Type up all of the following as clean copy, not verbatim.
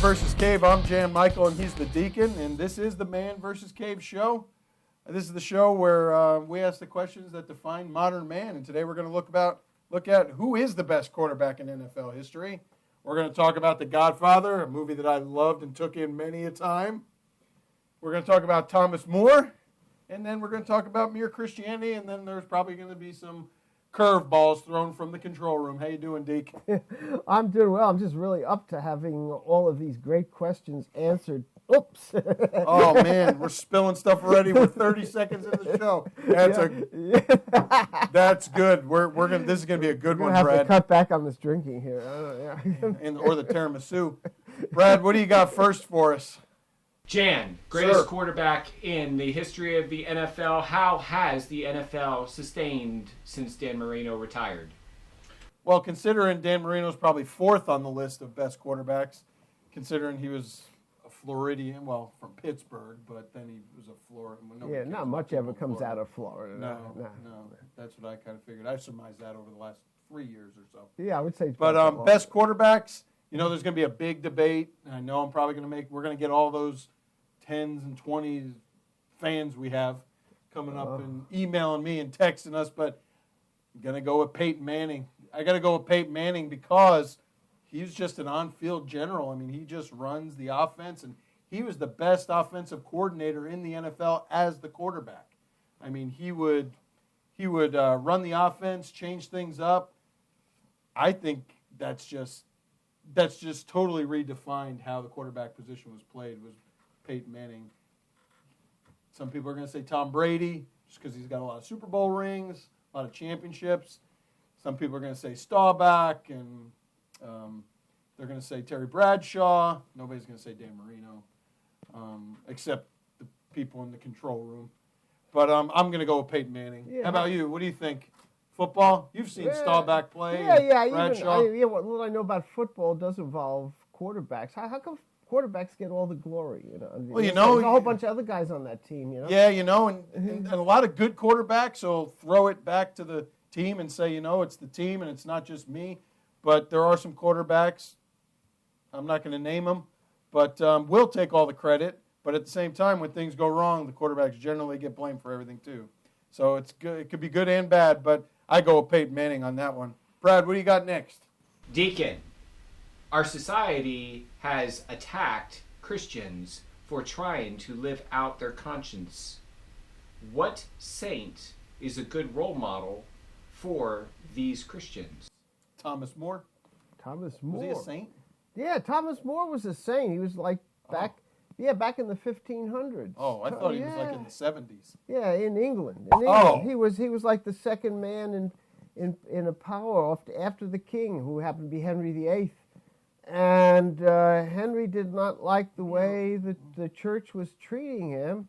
versus Cave. I'm Jan Michael, and he's the Deacon, and this is the Man versus Cave show. This is the show where we ask the questions that define modern man, and today we're going to look at who is the best quarterback in NFL history. We're going to talk about The Godfather, a movie that I loved and took in many a time. We're going to talk about Thomas More, and then we're going to talk about mere Christianity, and then there's probably going to be some curveballs thrown from the control room. How you doing, Deke? I'm doing well. I'm just really up to having all of these great questions answered. Oops. Oh, man, we're spilling stuff already. We're 30 seconds into the show. That's good. This is gonna be a good one, Brad. Brad. Have to cut back on this drinking here. Or the tiramisu. Brad, what do you got first for us? Jan, greatest quarterback in the history of the NFL. How has the NFL sustained since Dan Marino retired? Well, considering Dan Marino's probably fourth on the list of best quarterbacks, considering he was a Floridian, well, from Pittsburgh, but then he was a Floridian. Yeah, not much ever comes out of Florida. No. That's what I kind of figured. I surmised that over the last 3 years or so. Yeah, I would say. But best quarterbacks, there's going to be a big debate. I know I'm probably we're going to get all those 10s and 20s fans we have coming up and emailing me and texting us, but I'm going to go with Peyton Manning. I got to go with Peyton Manning because he's just an on-field general. I mean, he just runs the offense, and he was the best offensive coordinator in the NFL as the quarterback. I mean, he would run the offense, change things up. I think that's just totally redefined how the quarterback position was played, was Peyton Manning. Some people are going to say Tom Brady, just because he's got a lot of Super Bowl rings, a lot of championships. Some people are going to say Staubach, and they're going to say Terry Bradshaw. Nobody's going to say Dan Marino, except the people in the control room. But I'm going to go with Peyton Manning. Yeah. How about you? What do you think? Football? You've seen Staubach play. Bradshaw. What I know about football does involve quarterbacks. How come quarterbacks get all the glory? Well, there's a whole bunch of other guys on that team. Yeah, and a lot of good quarterbacks will throw it back to the team and say, it's the team and it's not just me. But there are some quarterbacks, I'm not going to name them, but will take all the credit. But at the same time, when things go wrong, the quarterbacks generally get blamed for everything too. So it's good. It could be good and bad, but I go with Peyton Manning on that one. Brad, what do you got next? Deacon, our society has attacked Christians for trying to live out their conscience. What saint is a good role model for these Christians? Thomas More. Thomas More. Was he a saint? Yeah, Thomas More was a saint. He was like back in the 1500s. Oh, I thought he was like in the 70s. Yeah, in England. He was like the second man in a power after the king, who happened to be Henry VIII. And Henry did not like the way that the church was treating him.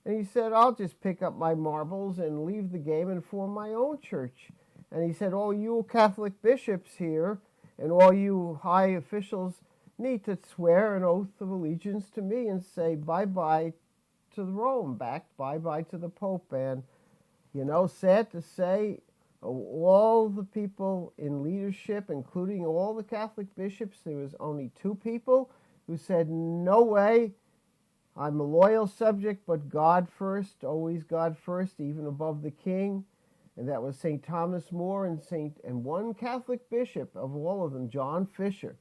And he said, I'll just pick up my marbles and leave the game and form my own church. And he said, all you Catholic bishops here and all you high officials need to swear an oath of allegiance to me and say bye-bye to Rome, bye-bye to the Pope. And, sad to say, all the people in leadership, including all the Catholic bishops, there was only 2 people who said, no way, I'm a loyal subject, but God first, always God first, even above the king. And that was St. Thomas More and one Catholic bishop of all of them, John Fisher.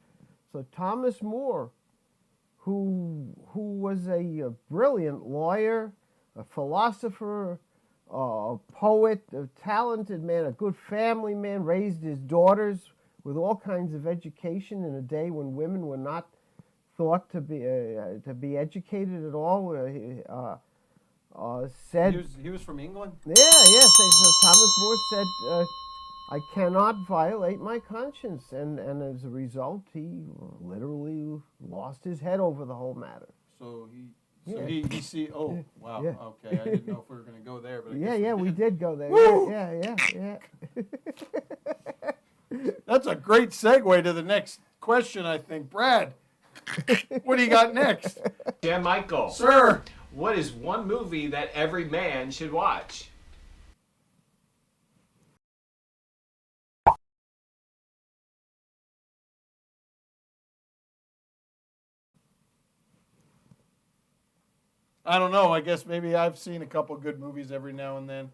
So Thomas More, who was a brilliant lawyer, a philosopher, a poet, a talented man, a good family man, raised his daughters with all kinds of education in a day when women were not thought to be educated at all. Said he was from England. Yeah. So Thomas More said, "I cannot violate my conscience," and as a result, he literally lost his head over the whole matter. So he see. Oh wow. Yeah. Okay, I didn't know if we were going to go there, but we did go there. Woo! Yeah. That's a great segue to the next question, I think. Brad, what do you got next? Yeah, Michael. Sir. What is one movie that every man should watch? I don't know. I guess maybe I've seen a couple good movies every now and then.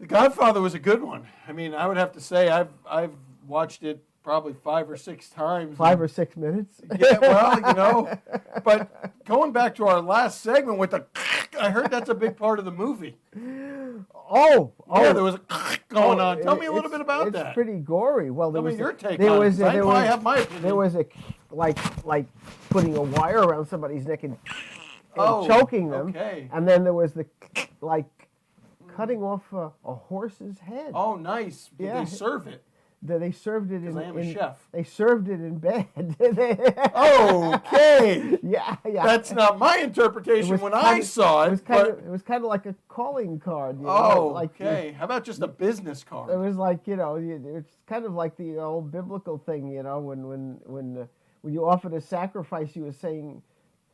The Godfather was a good one. I mean, I would have to say I've watched it probably 5 or 6 times. 5 or 6 minutes? Yeah, well, But going back to our last segment with the, I heard that's a big part of the movie. Yeah, there was a going on. Tell me a little bit about that. It's pretty gory. Well, Tell me your take on it. I have my opinion. There was a like putting a wire around somebody's neck and choking them. Okay. And then there was the cutting off a horse's head. Oh, nice. Did they serve it? They served it in. I am a chef. They served it in bed. Okay. Yeah. That's not my interpretation when I saw it. It was kind of like a calling card. You know? Okay. How about just a business card? It was like, it's kind of like the old biblical thing, when you offered a sacrifice, you were saying,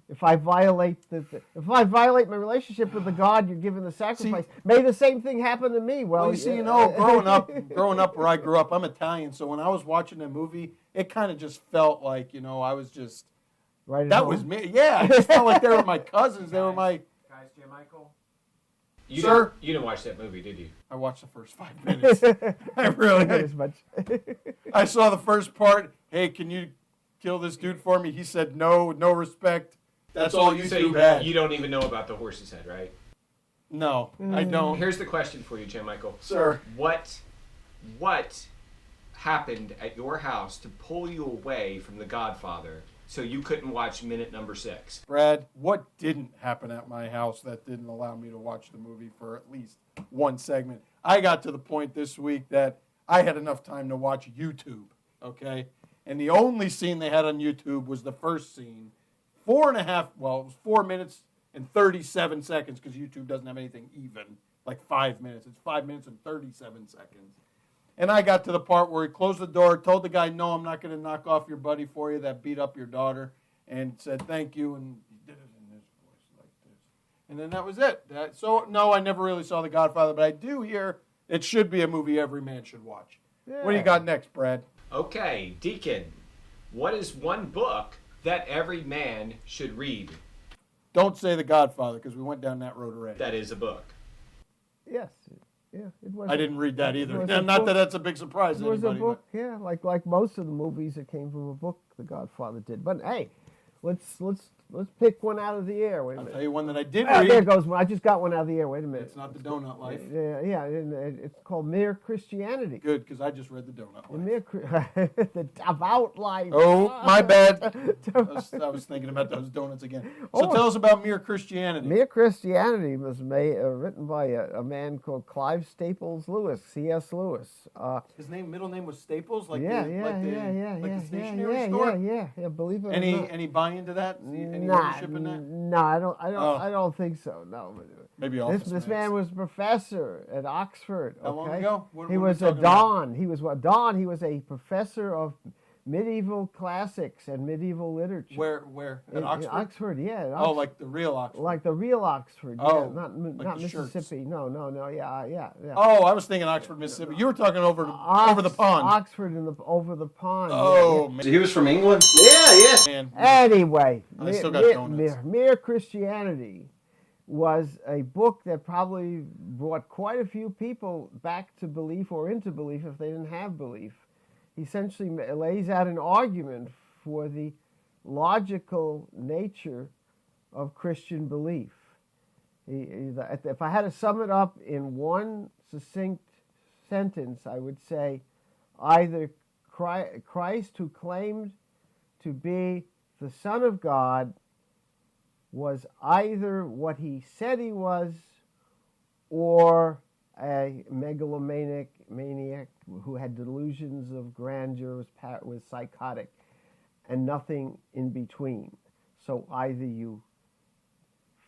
if I violate my relationship with the God you're giving the sacrifice, may the same thing happen to me. Well, you see, growing up where I grew up, I'm Italian, so when I was watching the movie, it kind of just felt like, I was just right. That was me. Yeah, it just felt like they were my cousins. They were my guys. J. Michael, you didn't watch that movie, did you? I watched the first 5 minutes. I really not as much. I saw the first part. Hey, can you kill this dude for me? He said no That's respect. That's all you YouTube had. had. You don't even know about the horse's head, right? No, I don't. Here's the question for you, J. Michael. Sir. What happened at your house to pull you away from The Godfather so you couldn't watch minute number 6? Brad, what didn't happen at my house that didn't allow me to watch the movie for at least one segment? I got to the point this week that I had enough time to watch YouTube, okay? And the only scene they had on YouTube was the first scene. 4 minutes and 37 seconds, because YouTube doesn't have anything even, like 5 minutes. It's 5 minutes and 37 seconds. And I got to the part where he closed the door, told the guy, no, I'm not going to knock off your buddy for you that beat up your daughter, and said thank you, and he did it in his voice like this. And then that was it. So, no, I never really saw The Godfather, but I do hear it should be a movie every man should watch. Yeah. What do you got next, Brad? Okay, Deacon, what is one book that every man should read? Don't say The Godfather, because we went down that road already. That is a book. Yes. Yeah, it was. I didn't read that either. Not that that's a big surprise to anybody. It was a book, yeah, like most of the movies that came from a book, The Godfather did. But hey, let's pick one out of the air. Wait a minute. I'll tell you one that I did read. There goes one. I just got one out of the air. Wait a minute. It's not The Donut Life. Yeah, it's called Mere Christianity. Good, because I just read The Donut Life. The Devout Life. Oh, my bad. I was thinking about those donuts again. So tell us about Mere Christianity. Mere Christianity was written by a man called Clive Staples Lewis, C.S. Lewis. His middle name was Staples? Like the stationery store? Yeah, believe it or not. Any buy into that? Any ownership in that? No, I don't think so. No. Maybe this man was a professor at Oxford. How long ago? He was a Don. He was a professor of medieval classics and medieval literature. Where? At Oxford? Oxford, yeah. Oh, like the real Oxford. Like the real Oxford. Oh, yeah, not Mississippi. Shirts. No. Yeah. Oh, I was thinking Oxford, Mississippi. You were talking over the pond. Oxford over the pond. Oh, yeah. man. He was from England? Yeah. Man. Anyway, I still got donuts. Mere Christianity was a book that probably brought quite a few people back to belief or into belief if they didn't have belief. He essentially lays out an argument for the logical nature of Christian belief. If I had to sum it up in one succinct sentence, I would say either Christ, who claimed to be the Son of God, was either what he said he was or a megalomaniac who had delusions of grandeur, was psychotic, and nothing in between. So either you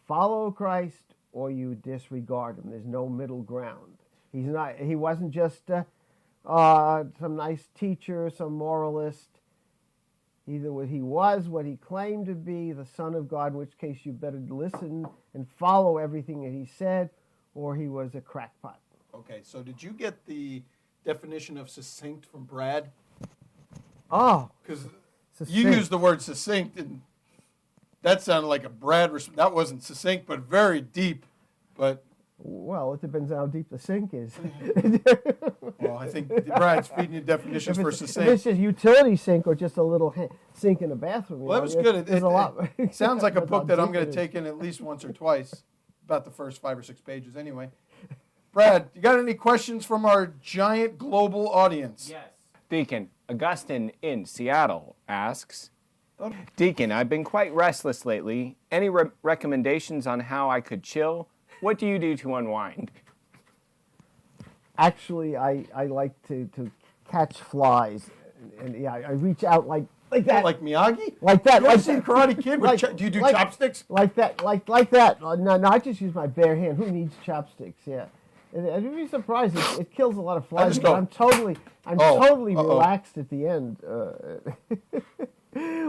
follow Christ or you disregard him. There's no middle ground. He wasn't just some nice teacher, some moralist. Either he was what he claimed to be, the Son of God, in which case you better listen and follow everything that he said, or he was a crackpot. Okay, so did you get the definition of succinct from Brad? Oh. Because you used the word succinct, and That sounded like a Brad. That wasn't succinct, but very deep. But well, it depends on how deep the sink is. well, I think Brad's feeding you definitions for succinct. If it's just utility sink or just a little sink in the bathroom. Well, that was good. There's a lot. It sounds like a book that I'm going to take in at least once or twice. About the first 5 or 6 pages, anyway. Brad, you got any questions from our giant global audience? Yes. Deacon, Augustine in Seattle asks, Deacon, I've been quite restless lately. Any recommendations on how I could chill? What do you do to unwind? Actually, I like to catch flies. And yeah, I reach out like that. Like Miyagi? Like that. You like ever seen Karate Kid? Do you do chopsticks? Like that. Like that. No, I just use my bare hand. Who needs chopsticks? Yeah. And you'd be surprised. It kills a lot of flies. But I'm totally relaxed at the end.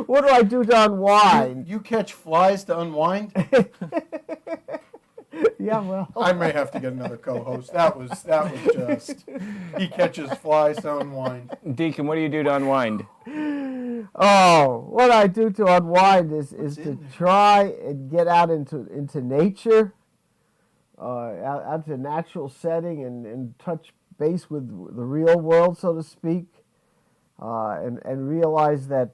What do I do to unwind? You catch flies to unwind? Yeah, well. I may have to get another co-host. That was just. He catches flies to unwind. Deacon, what do you do to unwind? Oh, what I do to unwind is to try and get out into nature, out to natural setting and touch base with the real world, so to speak, and realize that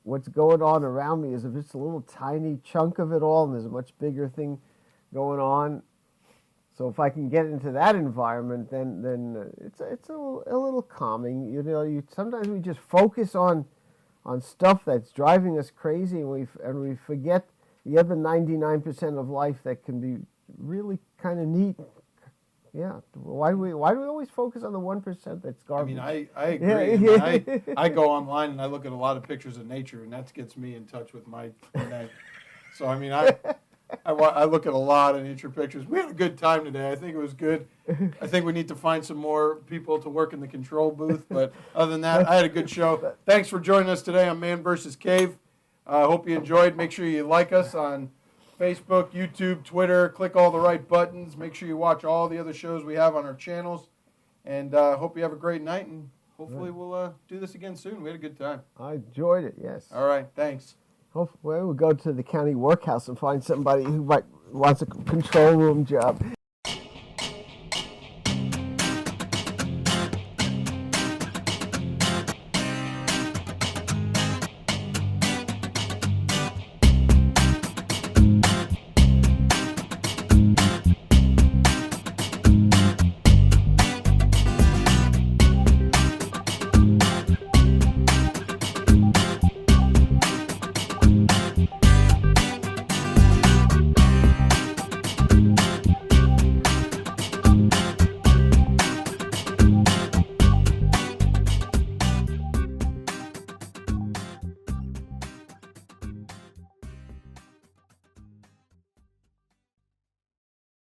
what's going on around me is just a little tiny chunk of it all, and there's a much bigger thing going on. So if I can get into that environment, then it's a little calming. You know, sometimes we just focus on stuff that's driving us crazy, and we forget the other 99% of life that can be really kind of neat. Yeah. Why do we always focus on the 1% that's garbage? I mean, I agree. I go online and I look at a lot of pictures of nature, and that gets me in touch with my. So I mean, I look at a lot of nature pictures. We had a good time today. I think it was good. I think we need to find some more people to work in the control booth. But other than that, I had a good show. Thanks for joining us today on Man vs. Cave. I hope you enjoyed. Make sure you like us on Facebook, YouTube, Twitter. Click all the right buttons. Make sure you watch all the other shows we have on our channels. And hope you have a great night. And hopefully we'll do this again soon. We had a good time. I enjoyed it, yes. All right. Thanks. Hopefully we'll go to the county workhouse and find somebody who wants a control room job.